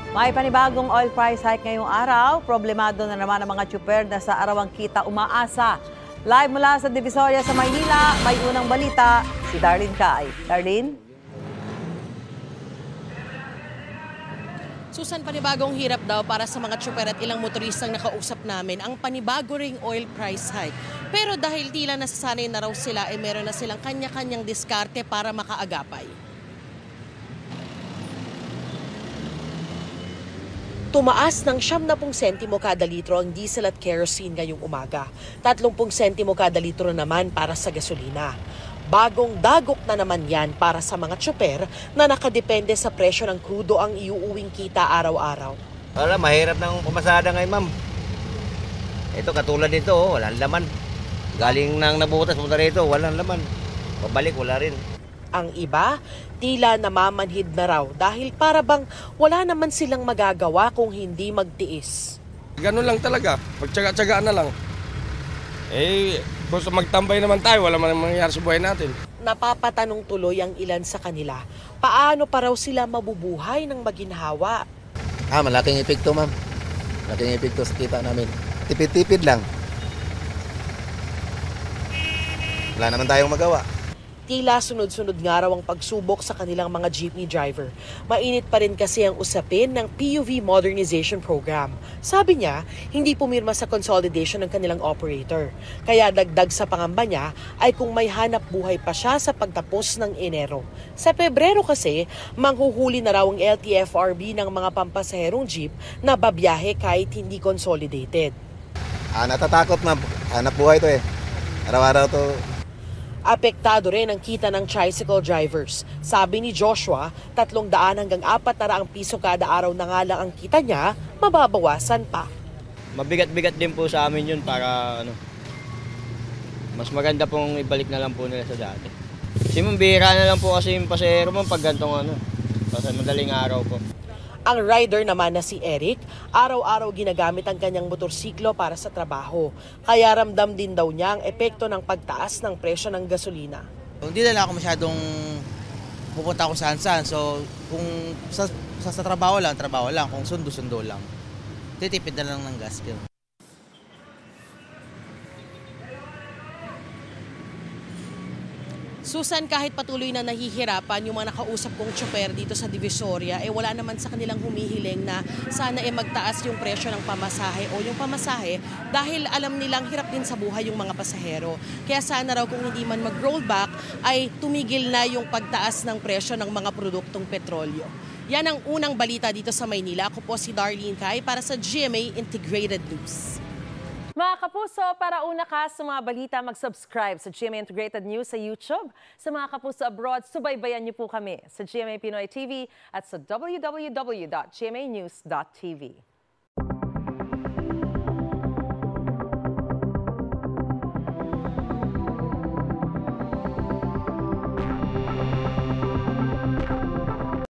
May panibagong oil price hike ngayong araw. Problemado na naman ang mga tsuper na sa arawang kita umaasa. Live mula sa Divisoria sa Maynila, may unang balita si Darlene Cay. Darlene? Susan, panibagong hirap daw para sa mga tsuper at ilang motoristang nakausap namin ang panibago ring oil price hike. Pero dahil tila nasasanay na raw sila, meron na silang kanya-kanyang diskarte para makaagapay. Tumaas ng 70 sentimo kada litro ang diesel at kerosene ngayong umaga. 30 sentimo kada litro naman para sa gasolina. Bagong dagok na naman yan para sa mga tsuper na nakadepende sa presyo ng krudo ang iuuwing kita araw-araw. Wala, mahirap ng pumasada ngayon, ma'am. Ito, katulad nito, walang laman. Galing nang nabutas punta rito, walang laman. Pabalik, wala rin. Ang iba, tila namamanhid na raw dahil para bang wala naman silang magagawa kung hindi magtiis. Ganun lang talaga, magtsaga-tsagaan na lang. Kung magtambay naman tayo, wala man mangyayari sa buhay natin. Napapatanong tuloy ang ilan sa kanila, paano pa raw sila mabubuhay ng maginhawa? Malaking epekto, ma'am. Malaking epekto sa kita namin. Tipid-tipid lang. Wala naman tayong magawa. Tila sunod-sunod nga raw ang pagsubok sa kanilang mga jeepney driver. Mainit pa rin kasi ang usapin ng PUV Modernization Program. Sabi niya, hindi pumirma sa consolidation ng kanilang operator. Kaya dagdag sa pangamba niya ay kung may hanap buhay pa siya sa pagtapos ng Enero. Sa Pebrero kasi, manghuhuli na raw ang LTFRB ng mga pampasaherong jeep na babiyahe kahit hindi consolidated. Natatakot na. Hanap buhay to Araw-araw to. Apektado rin ang kita ng tricycle drivers. Sabi ni Joshua, 300 hanggang 400 piso kada araw na nga lang ang kita niya, mababawasan pa. Mabigat-bigat din po sa amin yun para mas maganda pong ibalik na lang po nila sa dati. Kasi bihira na lang po kasi yung pasahero mo pag gantong kasi madaling araw po. Ang rider naman na si Eric, araw-araw ginagamit ang kanyang motorsiklo para sa trabaho. Kaya ramdam din daw niya ang epekto ng pagtaas ng presyo ng gasolina. Hindi na ako masyadong pupunta ako saan-saan. So kung sa trabaho lang. Kung sundo-sundo lang. Titipid na lang ng gas. Susan, kahit patuloy na nahihirapan yung mga nakausap kong tsuper dito sa Divisoria, wala naman sa kanilang humihiling na sana magtaas yung presyo ng pamasahe o yung pamasahe dahil alam nilang hirap din sa buhay yung mga pasahero. Kaya sana raw kung hindi man mag-rollback ay tumigil na yung pagtaas ng presyo ng mga produktong petrolyo. Yan ang unang balita dito sa Maynila. Ako po si Darlene Cay para sa GMA Integrated News. Mga kapuso, para una ka sa mga balita, mag-subscribe sa GMA Integrated News sa YouTube. Sa mga kapuso abroad, subaybayan niyo po kami sa GMA Pinoy TV at sa www.gmanews.tv.